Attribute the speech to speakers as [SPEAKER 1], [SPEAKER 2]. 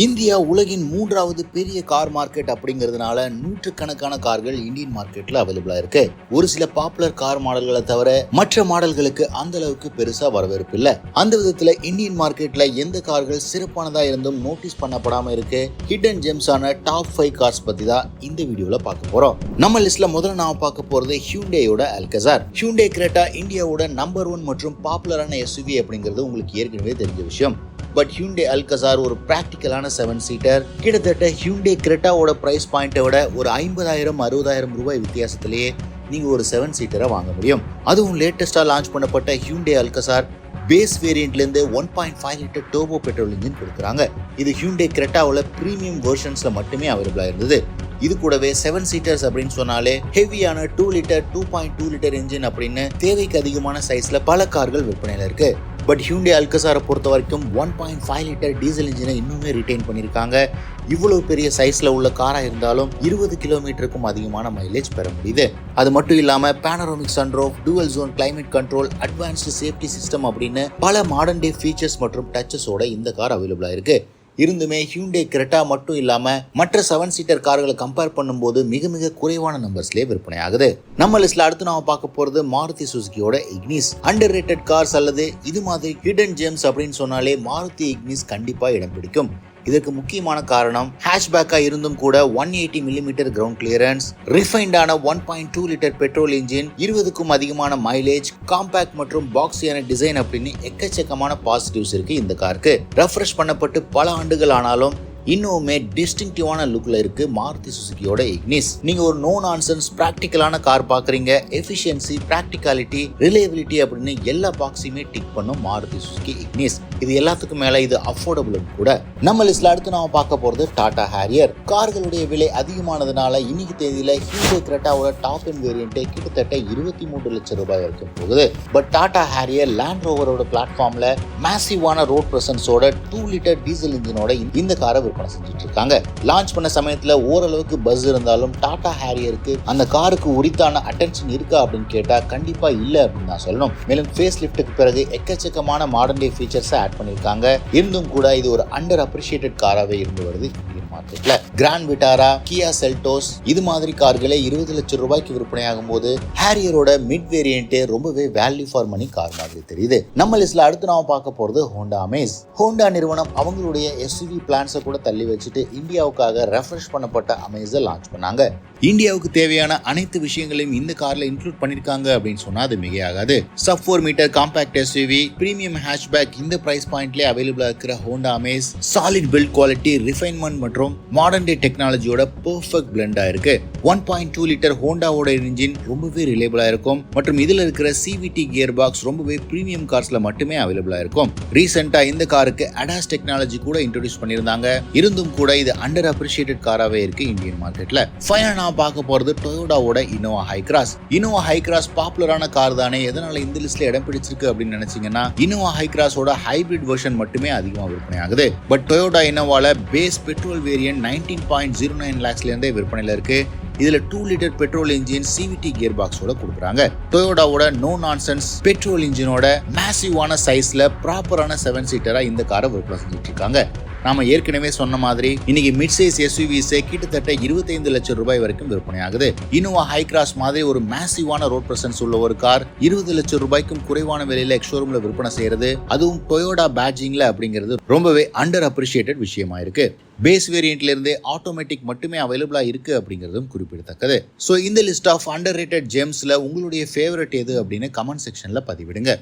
[SPEAKER 1] India உலகின் மூன்றாவது பெரிய கார் மார்க்கெட் அப்படிங்கிறதுனால நூற்றுக்கணக்கான கார்கள் இந்தியன் மார்க்கெட்ல அவைலபிளா இருக்கு. ஒரு சில பாப்புலர் கார் மாடல்களை தவிர மற்ற மாடல்களுக்கு அந்த அளவுக்கு பெருசா வரவேற்பு இல்ல. அந்த விதத்துல இந்தியன் மார்க்கெட்ல எந்த கார்கள் சிறப்பானதா இருந்தும் நோட்டீஸ் பண்ணப்படாம இருக்கு ஹிடன் ஜெம்ஸான டாப் 5 கார்ஸ் பத்தி தான் இந்த வீடியோல பார்க்க போறோம். நம்ம லிஸ்ட்ல முதல்ல நாம பார்க்க போறது ஹியூண்டேயோட அல்கசார். ஹியூண்டே கிரெட்டா இந்தியாவோட நம்பர் 1 மற்றும் பாப்புலரான எஸ்யூவி அப்படிங்கிறது உங்களுக்கு ஏற்கனவே தெரிஞ்ச விஷயம். பட் ஹியூண்டே அல்கசார் ஒரு பிராக்டிக்கலான 7 சீட்டர். கிட்டத்தட்ட ஹியூண்டே கிரெட்டாவோட பிரைஸ் பாயிண்டை விட ஒரு 50,000-60,000 ரூபாய் வித்தியாசத்திலேயே நீங்க ஒரு 7 சீட்டரை வாங்க முடியும். அதுவும் லேட்டஸ்டா லான்ச் பண்ணப்பட்ட ஹியூண்டே அல்கசார் பேஸ் வேரியன்ட்ல இருந்து 1.5 லிட்டர் டர்போ பெட்ரோல் இன்ஜின் கொடுக்குறாங்க. இது ஹியூண்டே கிரெட்டாவோட பிரீமியம் வெர்ஷன்ஸ்ல மட்டுமே அவைலபிளா இருந்தது. இது கூடவே 7 சீட்டர்ஸ் அப்படின்னு சொன்னாலே ஹெவியான 2 லிட்டர் 2.2 லிட்டர் இன்ஜின் அப்படின்னு தேவைக்கு அதிகமான சைஸ்ல பல கார்கள் விற்பனையில இருக்கு. பட் ஹியூண்டே அல்கசாரை பொறுத்த வரைக்கும் 1.5 லிட்டர் டீசல் இன்ஜினை இன்னுமே ரிட்டைன் பண்ணியிருக்காங்க. இவ்வளவு பெரிய சைஸ்ல உள்ள காரா இருந்தாலும் 20 கிலோமீட்டருக்கும் அதிகமான மைலேஜ் பெற முடியுது. அது மட்டும் இல்லாம panoramic sunroof, dual zone climate control, advanced safety system அப்படின்னு பல மாடர்ன் டே ஃபீச்சர்ஸ் மற்றும் டச்சஸோட இந்த கார் அவைலபிளா இருக்கு. இருந்துமே ஹியூண்டே கிரெட்டா மட்டும் இல்லாம மற்ற 7 சீட்டர் கார்களை கம்பேர் பண்ணும்போது மிக மிக குறைவான நம்பர்ஸ்லேயே விற்பனை ஆகுது. நம்ம லிஸ்ட்ல அடுத்து நாம பார்க்க போறது மாருதி சுசுகியோட இக்னிஸ். அண்டர் ரேட்டட் கார்ஸ் அல்லது இது மாதிரி ஹிடன் ஜெம்ஸ் அப்படின்னு சொன்னாலே மாருதி இக்னிஸ் கண்டிப்பா இடம் பிடிக்கும். இதற்கு முக்கியமான காரணம் ஹேஷ்பேக்கா இருந்தும் கூட 180 மில்லிமீட்டர் கிரவுண்ட் கிளியரன்ஸ், ரிஃபைண்டான 1.2 லிட்டர் பெட்ரோல் இன்ஜின், 20க்கும் அதிகமான மைலேஜ், காம்பேக்ட் மற்றும் பாக்ஸியான டிசைன் அப்படின்னு எக்கச்சக்கமான பாசிட்டிவ்ஸ் இருக்கு இந்த காருக்கு. ரெஃப்ரெஷ் பண்ணப்பட்டு பல ஆண்டுகள் ஆனாலும் இன்னுமே டிஸ்டிங்டிவான லுக்ல இருக்கு மாருதி சுசுகியோட இக்னிஸ். நீங்க ஒரு நோ நான்சென்ஸ் பிராக்டிக்கலான கார் பாக்குறீங்க, எஃபிஷியன்சி, பிராக்டிகாலிட்டி, ரிலையபிலிட்டி அப்படின்னு எல்லா பாக்ஸையுமே டிக் பண்ணும் மாருதி சுசுகி இக்னிஸ். இது எல்லாத்துக்கும் மேல இது அஃபோர்டபுள் கூட. நம்ம லிஸ்ட்ல அடுத்து நாம பார்க்க போறது டாடா ஹாரியர். கார்களுடைய விலை அதிகமானதுனால இன்னைக்கு தேதியில ஹியூண்டே கிரெட்டாவோட டாப் எண்ட் வேரியன்ட் கிட்டத்தட்ட 23 லட்சம் ரூபாய் வரைக்கும் போகுது. பட் டாடா ஹாரியர் லேண்ட் ரோவரோட பிளாட்ஃபார்ம்ல மேசிவான ரோட் பிரசன்ஸோட 2 லிட்டர் டீசல் இன்ஜினோட இந்த காரை செஞ்சுட்டு இருக்காங்க. லான்ச் பண்ண சமயத்துல ஓரளவுக்கு பஸ் இருந்தாலும் டாடா ஹாரியருக்கு அந்த காருக்கு உரித்தான அட்டென்ஷன் இருக்கா அப்படின்னு கேட்டா கண்டிப்பா இல்ல அப்படின்னு தான் சொல்லணும். மேலும் ஃபேஸ் லிஃப்ட்டுக்கு பிறகு எக்கச்சக்கமான மாடர்ன் டே ஃபீச்சர்ஸ் ஆட் பண்ணிருக்காங்க. இருந்தும் கூட இது ஒரு அண்டர் அப்ரிஷியேட்டட் காராவே இருந்து வருது இந்தியன் மார்க்கெட்ல. கிராண்ட் விட்டாரா, கியா செல்டோஸ் இது மாதிரி கார்களே 20 லட்சம் ரூபாய்க்கு விற்பனையாகும் போது ஹாரியரோட மிட் வேரியன்ட் ரொம்பவே வேல்யூ ஃபார் மணி கார் மாதிரி தெரியுது. நம்ம லிஸ்ட்ல அடுத்து நாம பார்க்க போறது ஹோண்டா அமேஸ். ஹோண்டா நிறுவனம் அவங்களுடைய எஸ்யூவி பிளான்ஸை கூட தள்ளி வச்சுட்டு இந்தியாவுக்காக ரெஃப்ரெஷ் பண்ணப்பட்ட அமேஸை லான்ச் பண்ணாங்க. இந்தியாவுக்கு தேவையான அனைத்து விஷயங்களையும் இந்த கார்ல இன்க்ளூட் பண்ணிருக்காங்க அப்படின்னு சொன்னா அது மிகையாகாது. Sub 4 metre compact SUV, premium hatchback இந்த பிரைஸ் பாயிண்ட்லயே அவைலபிளா இருக்கிற Honda Amaze solid build quality, refinement மற்றும் மாடர்ன் டே டெக்னாலஜியோட பெர்ஃபெக்ட் பிளெண்டா இருக்கு. 1.2 லிட்டர் ஹோண்டாவோட இன்ஜின் ரொம்பவே ரிலையபிளா இருக்கும் மற்றும் இதுல இருக்கிற சிவிடி கியர் பாக்ஸ் ரொம்பவே பிரீமியம் கார்ஸ்ல மட்டுமே அவைலபிளா இருக்கும். ரீசெண்டா இந்த காருக்கு அடாஸ் டெக்னாலஜி கூட இன்ட்ரோடியூஸ் பண்ணிருந்தாங்க. இருந்தும் கூட இது அண்டர் அப்ரிஷியேட்டட் காராவே இருக்கு இந்தியன் மார்க்கெட்ல. ஃபைனலா நான் பார்க்க போறது டொயோட்டாவோட Innova Hycross. Innova Hycross பாப்புலரான கார் தானே, எதனால இந்த லிஸ்ட்ல இடம் பிடிச்சிருக்கு அப்படின்னு நினைச்சீங்கன்னா இனோவா ஹை கிராஸோட ஹைபிரிட் வெர்ஷன் மட்டுமே அதிகமா விற்பனை ஆகுது. பட் டொயோட்டா இனோவால பேஸ் பெட்ரோல் வேரியன்ட் 19.09 லாக்ஸ்ல இருந்தே விற்பனையில இருக்கு. இதுல 2 litre petrol engine CVT gear பாக்ஸோட கொடுக்குறாங்க. டொயோட்டாவோட நோ நான்சென்ஸ் பெட்ரோல் இன்ஜினோட மேசிவான சைஸ்ல ப்ராப்பரான 7 சீட்டரா இந்த காரை விற்பனை செஞ்சுட்டு இருக்காங்க. நாம ஏற்கனவே சொன்ன மாதிரி இன்னைக்கு மிட் சைஸ் எஸ்யூவிஸ் கிட்டத்தட்ட 25 லட்சம் ரூபாய் வரைக்கும் விற்பனை ஆகுது. இனோவா ஹை கிராஸ் மாதிரி ஒரு மேசிவான ரோட் பிரசன்ஸ் உள்ள ஒரு கார் 20 லட்சம் ரூபாய்க்கும் குறைவான விலையில எக்ஸ்ஷோரூம்ல விற்பனை செய்யறது, அதுவும் டொயோட்டா பேட்ஜிங்ல அப்படிங்கிறது ரொம்பவே அண்டர் அப்ரிஷியேட்டட் விஷயமா இருக்கு. பேஸ் வேரியன்ட்ல இருந்தே ஆட்டோமேட்டிக் மட்டுமே அவைலபிளா இருக்கு அப்படிங்கிறதும் குறிப்பிடத்தக்கது. சோ இந்த லிஸ்ட் ஆஃப் அண்டர் ரேட்டட் ஜெம்ஸ்ல உங்களுடைய ஃபேவரட் எது அப்படின்னு கமெண்ட் செக்ஷன்ல பதிவிடுங்க.